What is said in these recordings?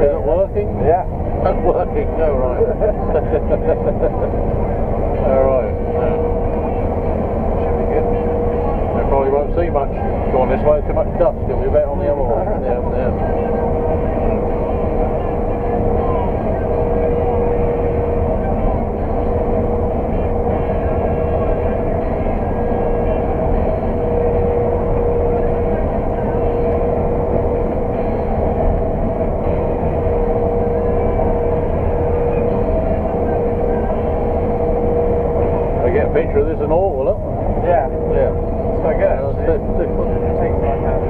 Is it working? Yeah. It's working, oh right. Alright. Should be good. I probably won't see much going this way, too much dust. It'll be better on the other way. Yeah. Get a picture of this and all, will it? Yeah. Yeah. It's quite good. Takes like that.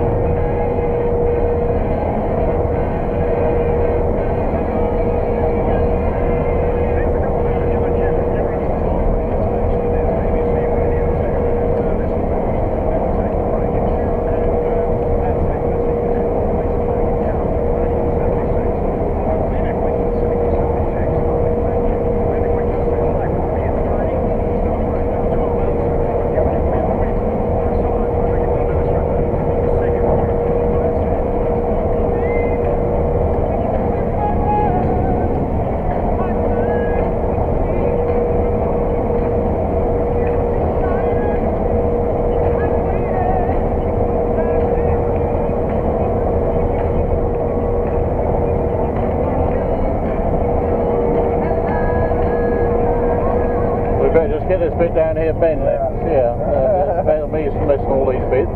Better just get this bit down here, Ben. Yeah. Better me missing all these bits.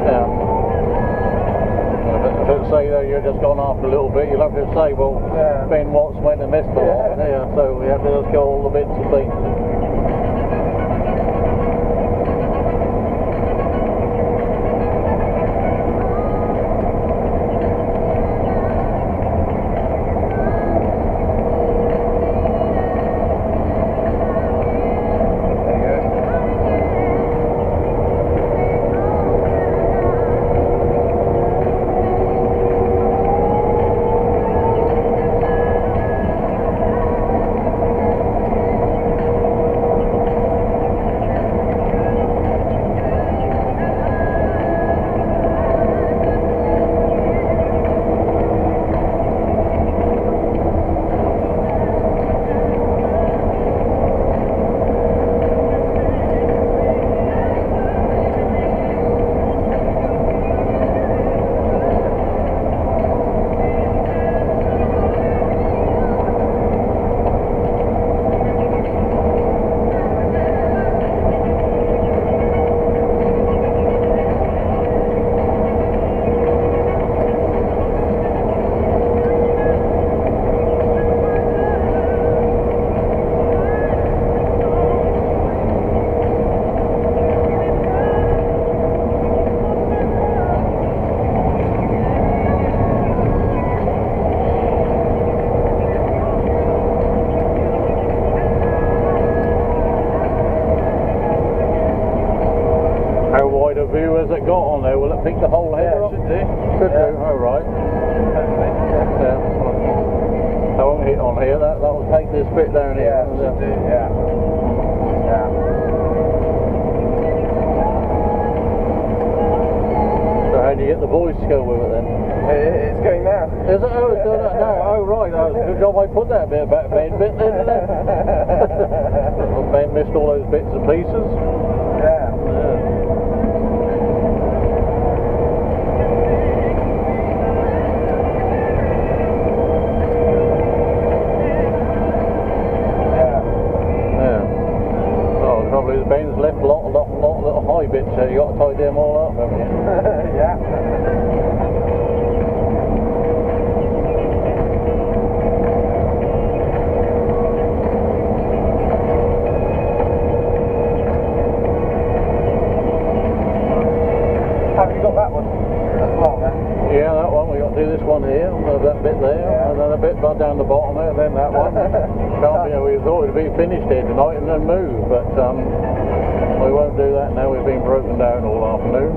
Yeah. If it say though you're just gone after a little bit, you'll have to say, well, Ben Watts went and missed a lot. Yeah. So we have to just go all the bits and things. View has it got on there? Will it pick the whole header up? Should do. Should do, oh right. Yeah. I won't hit on here, that will take this bit down here. Should do, yeah. So how do you get the voice to go with it then? It's going now. Is it? Oh, it's doing that now. Oh right, good job I put that bit back Ben bit then, didn't it? Ben missed all those bits and pieces. Yeah. Ben's left a lot of little high bits there, you got to tidy them all up, haven't you? Yeah. Have you got that one as well then? Yeah, that one, we got to do this one here, that bit there, and then a bit down the bottom there, and then that one. We thought it would be finished here tonight and then move, but we won't do that now. We've been broken down all afternoon.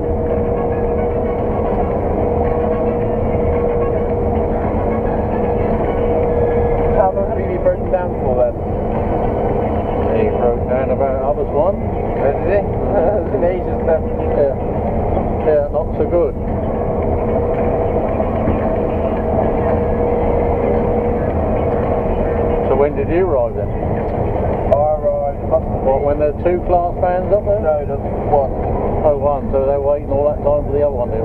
How long have you broken down for then? He broke down about others one. Did he? It's an ages then. Yeah, not so good. did you ride then? I arrived, must have What, been. when there's two class bands up there? No, there's one. Oh, one, so they're waiting all that time for the other one to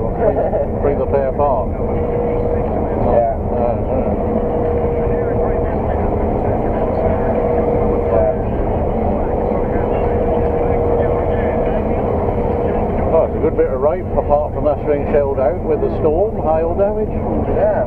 bring the pair apart. Yeah. Oh, it's a good bit of rape apart from us being shelled out with the storm, hail damage. Yeah.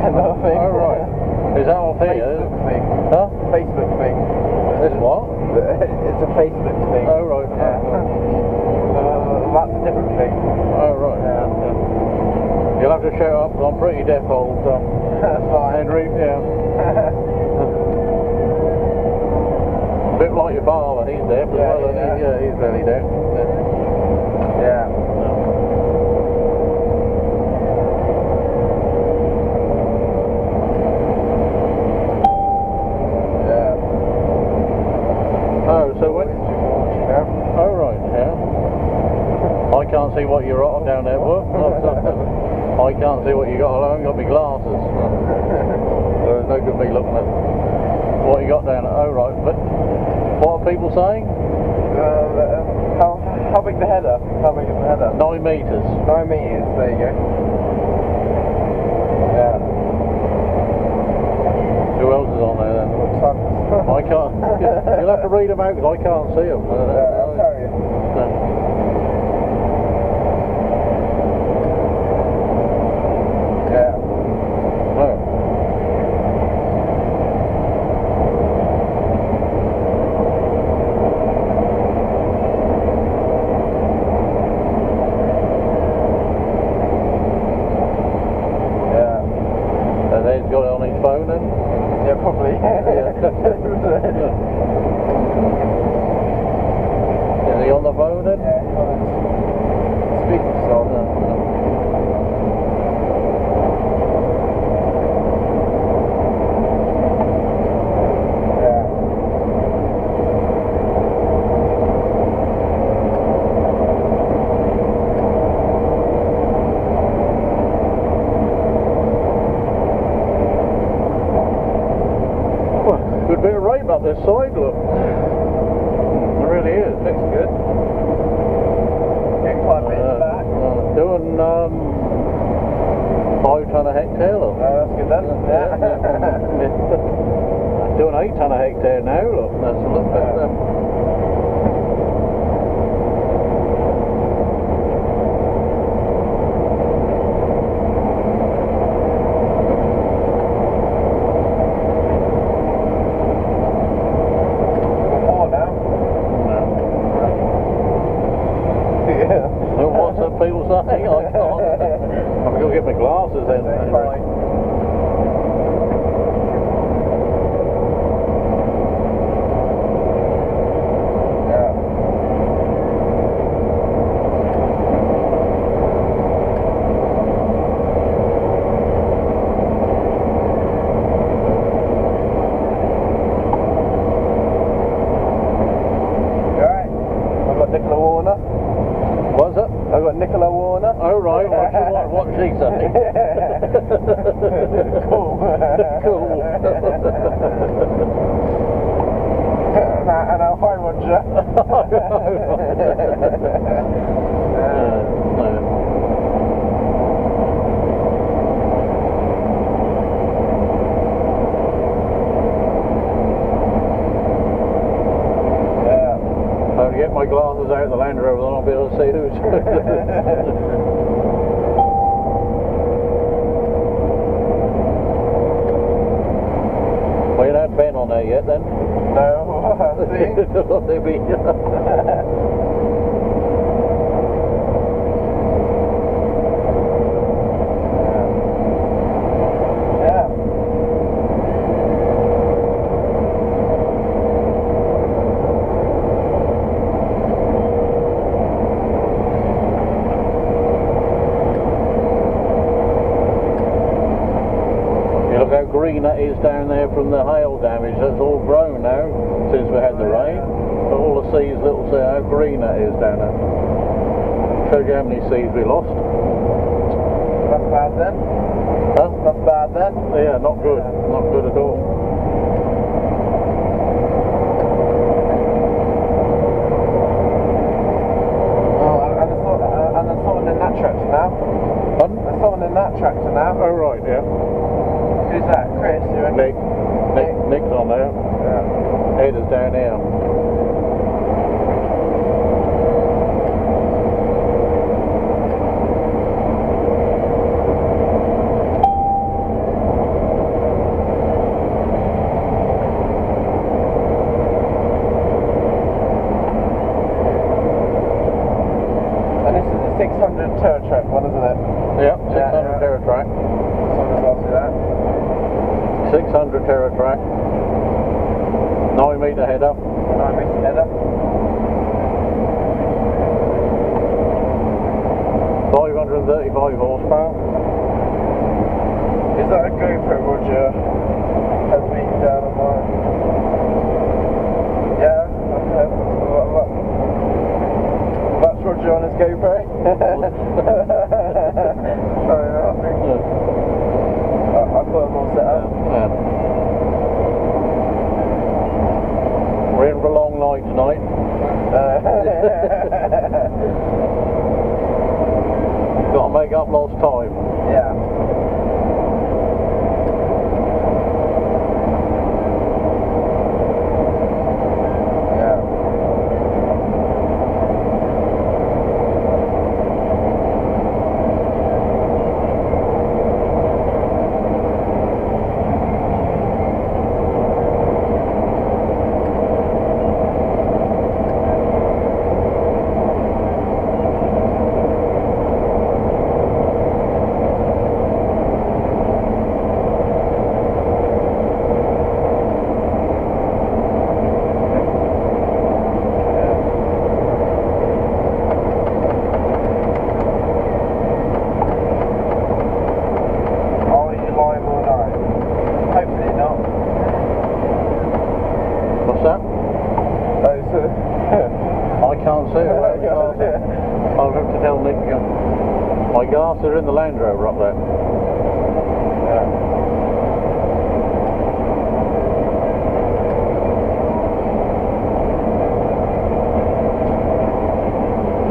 Another thing. Oh, right. Is that off here? Facebook thing. Huh? Facebook thing. This what? It's a Facebook thing. Oh, right. Yeah. That's a different thing. Oh, right. Yeah. You'll have to shout up, 'cause I'm pretty deaf old That's fine. Henry, yeah. A bit like your father, he's deaf as Yeah, well, isn't he? Yeah, he's very deaf. Yeah. Oh, so when... Oh, right, yeah. I can't see what you're on down there, boy. I can't see what you got. I haven't got my glasses. So there's no good me looking at what you got down there. Oh, right. But what are people saying? How big the header? How big is the header? 9 metres. 9 meters, there you go. Yeah. Who else is on there then? Tons. I can't. You'll have to read them out because I can't see them. Yeah, I'll tell you. Yeah. Oh. Yeah. And then he's got it on his phone then? Yeah, probably. Is he on the phone then? Yeah, he's on his speakers on. Good bit of rain up this side, look. It really is. Looks good. Getting quite a bit back. Doing 5 tonne a hectare, look. That's good then. Yeah. Doing 8 tonne a hectare now, look. That's a look at them. What's the people saying? I can't. I'm going to get my glasses then. Oh right, what she say? Cool. Cool. And I'll hi Roger. I'll get my glasses out of the Land Rover, then I'll be able to see who's. Well, you don't have Ben on there yet then? No, see? They'll be. Look how green that is down there from the hail damage. That's all grown now since we had the rain. All the seeds, little see how green that is down there. Shows you how many seeds we lost. That's bad then. Huh? That's bad then. Yeah, not good. Not good at all. Oh, and there's someone in that tractor now. Pardon? There's someone in that tractor now. Oh right, yeah. Who's that? Chris, you reckon? Nick's on there. Yeah. Ed is down here. And this is a 600 TerraTrack one, isn't it? Yep, 600 TerraTrack. Someone's asked me that. 600 TerraTrack. 9 metre header. 9 metre header. 535 horsepower. Is that a GoPro, Roger? Has been down on mine. Yeah, okay. That's Roger on his GoPro. Sorry, nothing. I've got them all set up. Yeah. We're in for a long night tonight. Got to make up lost time. Yeah. What's that? I can't see it. I'll have to tell Nick. My gas are in the Land Rover up there.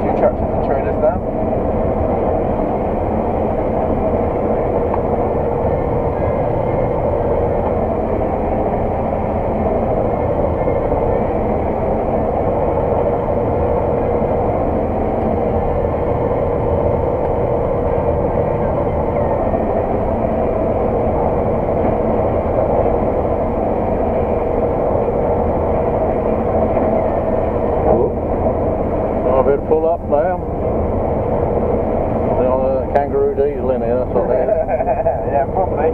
Two tractors and trailers now. I'll be full up now. The kangaroo diesel in here, that's what it is. Yeah, probably.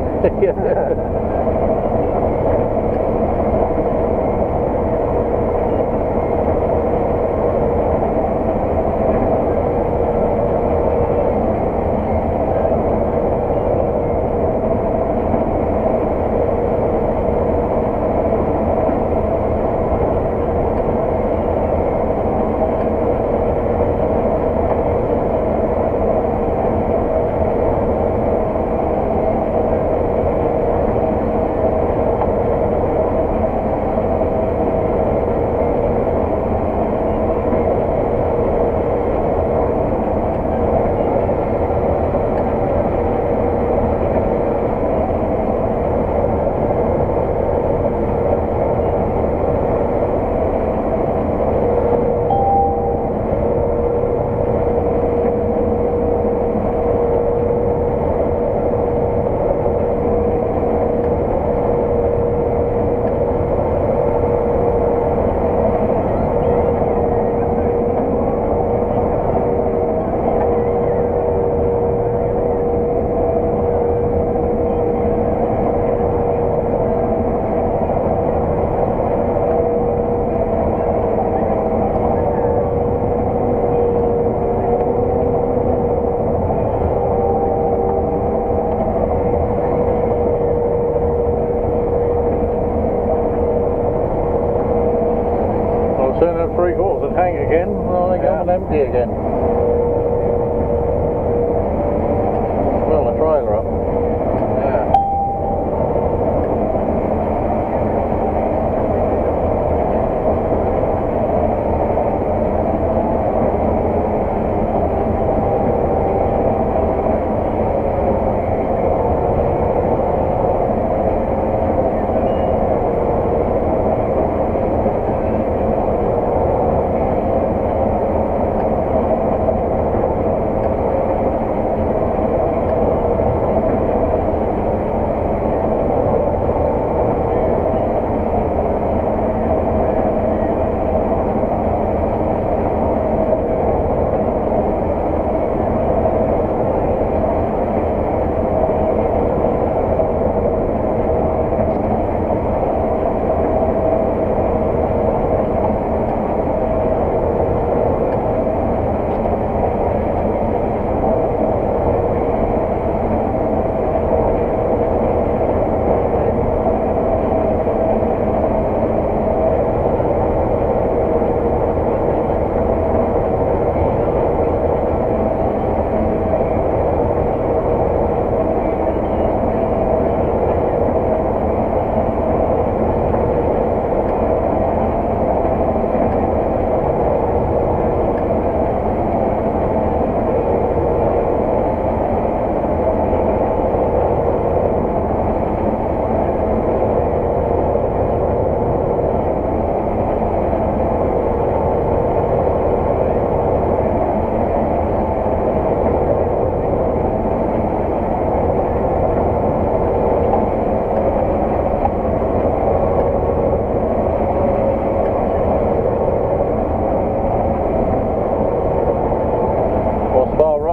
3/4 of the tank again, and they go on empty again. Well, the trailer up. Yeah.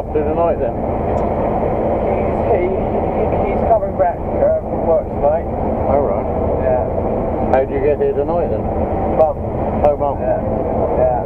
Do tonight then? He's coming back from work tonight. Oh right. Yeah. How'd you get here tonight then? Mum. Oh mum. Yeah. Yeah.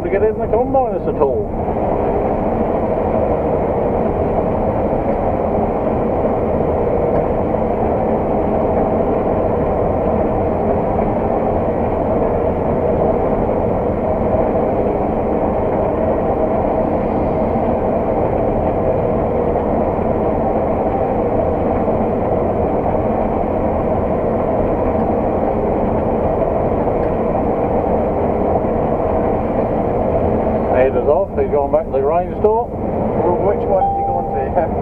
to get in the combiners at all. Header's off, he's gone back to the grain store. Well, which one is he going to?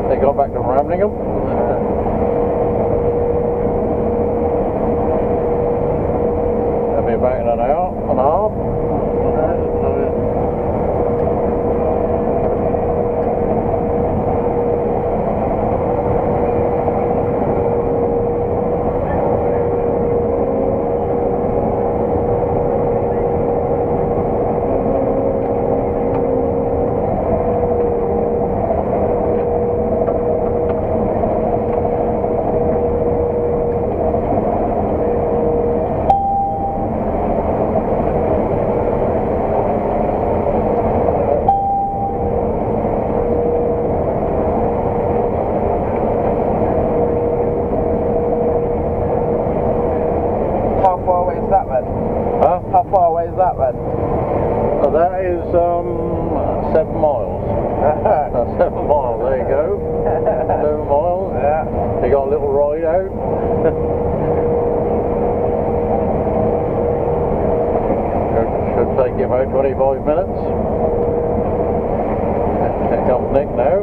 They got back to Ramlingham. They'll be back in an hour and a half. How far away is that then? Huh? How far away is that then? That is 7 miles. 7 miles, there you go. 7 miles. Yeah. You got a little ride out. Should take you about 25 minutes. Here comes Nick now.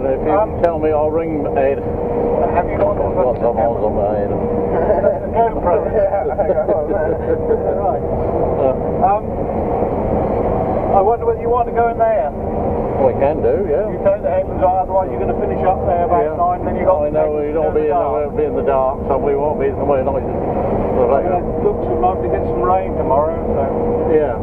If you tell me, I'll ring Ed. Have you got I've got some on my head. GoPro? Yeah, right. I wonder whether you want to go in there. We can do, yeah. You take the headlands out, otherwise you're going to finish up there about 9, then you got. I know we don't be in the dark, so we won't be somewhere nice. It looks like to get some rain tomorrow, so. Yeah.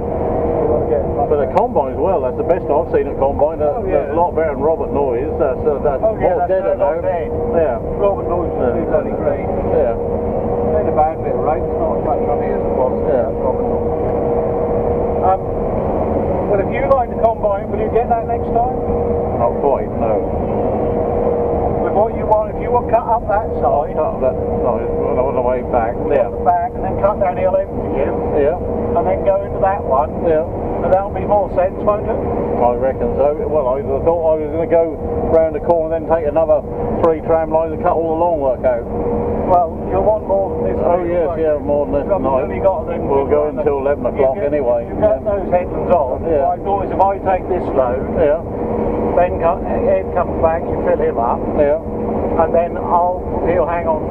But the combine's well, that's the best I've seen at combine. That's a lot better than Robert Noyes. That's more deader now. Yeah. Robert Noyes is bloody great. Yeah. Made a bad bit of rain, it's not as much on here as it was. Yeah. Robert Noyes. Well, if you like the combine, will you get that next time? Not quite, no. With what you want, if you will cut up that side. Cut that side on the way back. Yeah. Back, and then cut down the left again. Yeah. And then go into that one. Yeah. And that'll be more sense, won't it? I reckon so. Well, I thought I was going to go round the corner and then take another 3 tram lines and cut all the long work out. Well, you'll want more than this. Oh yes, yeah, more than this tonight. We'll go until 11 o'clock anyway. You get those headlands on. Yeah. My thought is if I take this load, Yeah. then Ed comes back, you fill him up, Yeah. and then he'll hang on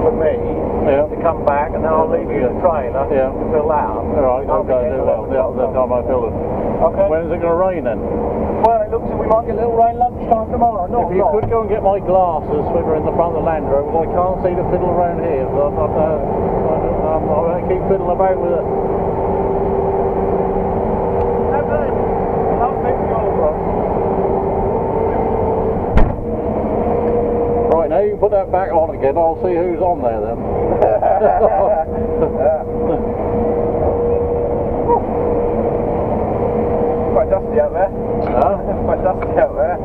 for me to come back, and then I'll leave you the trailer to fill that up. Alright, okay, do well. The time I fill it. Okay. When is it going to rain then? Well, it looks like we might get a little rain lunchtime tomorrow. Not If you could go and get my glasses when we're in the front of the Land Rover, I can't see the fiddle around here. So I'm going to keep fiddling about with it. Right, now you can put that back on again, I'll see who's on there then. Quite dusty out there. Huh? Quite dusty out there.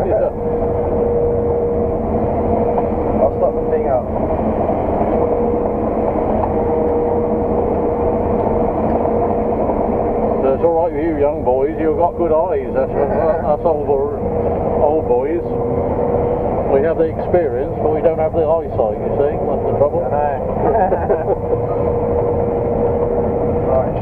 Yeah. I'll stop the thing up. It's alright with you young boys, you've got good eyes. That's us old boys. We have the experience, but we don't have the eyesight, you see. That's the trouble. Right,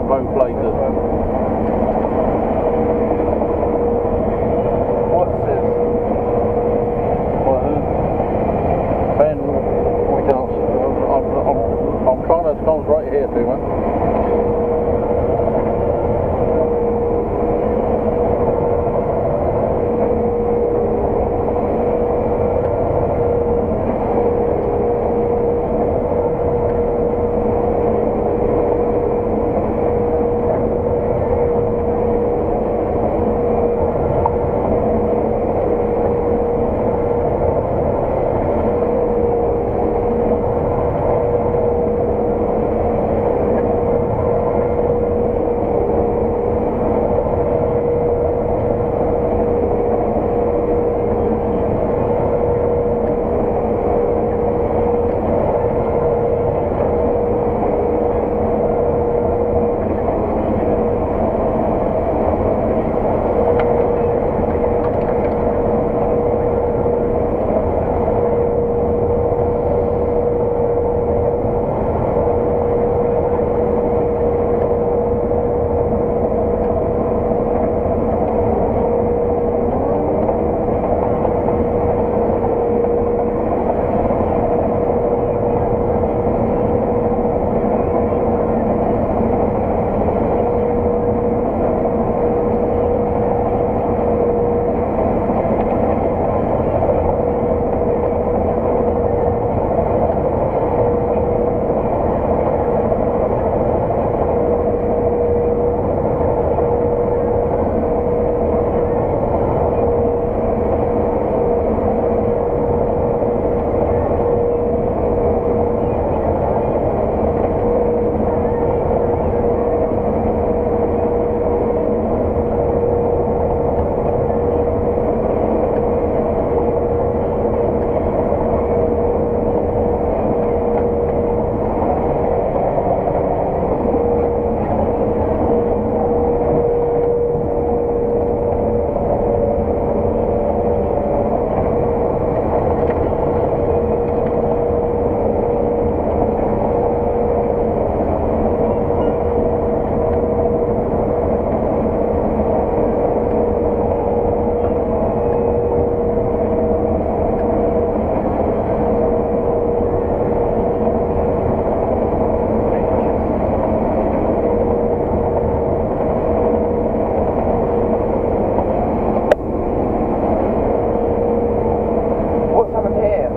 both places. What's this? Well, Ben, we can't. I'm trying to concentrate here too much.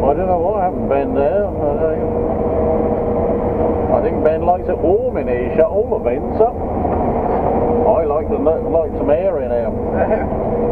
I don't know what happened, Ben, there. I think Ben likes it warm in here. He shut all the vents up. I like some air in here.